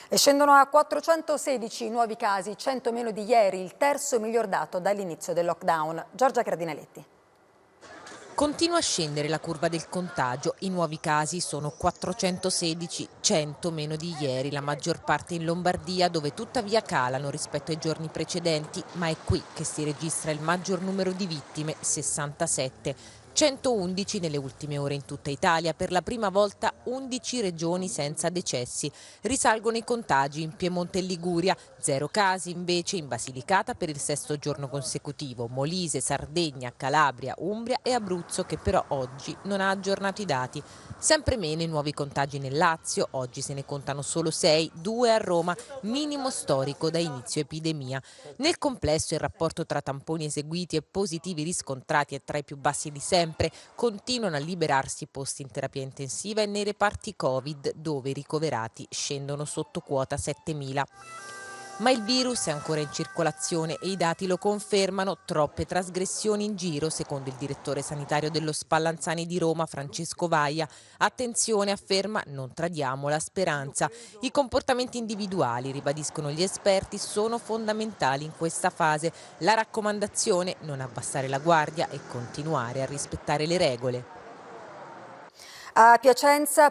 E scendono a 416 nuovi casi, 100 meno di ieri, il terzo miglior dato dall'inizio del lockdown. Giorgia Cardinaletti. Continua a scendere la curva del contagio, i nuovi casi sono 416, 100 meno di ieri, la maggior parte in Lombardia dove tuttavia calano rispetto ai giorni precedenti, ma è qui che si registra il maggior numero di vittime, 67. 111 nelle ultime ore in tutta Italia, per la prima volta 11 regioni senza decessi. Risalgono i contagi in Piemonte e Liguria, 0 casi invece in Basilicata per il sesto giorno consecutivo, Molise, Sardegna, Calabria, Umbria e Abruzzo che però oggi non ha aggiornato i dati. Sempre meno i nuovi contagi nel Lazio, oggi se ne contano solo 6, 2 a Roma, minimo storico da inizio epidemia. Nel complesso il rapporto tra tamponi eseguiti e positivi riscontrati è tra i più bassi di sempre, continuano a liberarsi posti in terapia intensiva e nei reparti Covid dove i ricoverati scendono sotto quota 7.000. Ma il virus è ancora in circolazione e i dati lo confermano, troppe trasgressioni in giro, secondo il direttore sanitario dello Spallanzani di Roma, Francesco Vaia. Attenzione, afferma, non tradiamo la speranza. I comportamenti individuali, ribadiscono gli esperti, sono fondamentali in questa fase. La raccomandazione, non abbassare la guardia e continuare a rispettare le regole. A Piacenza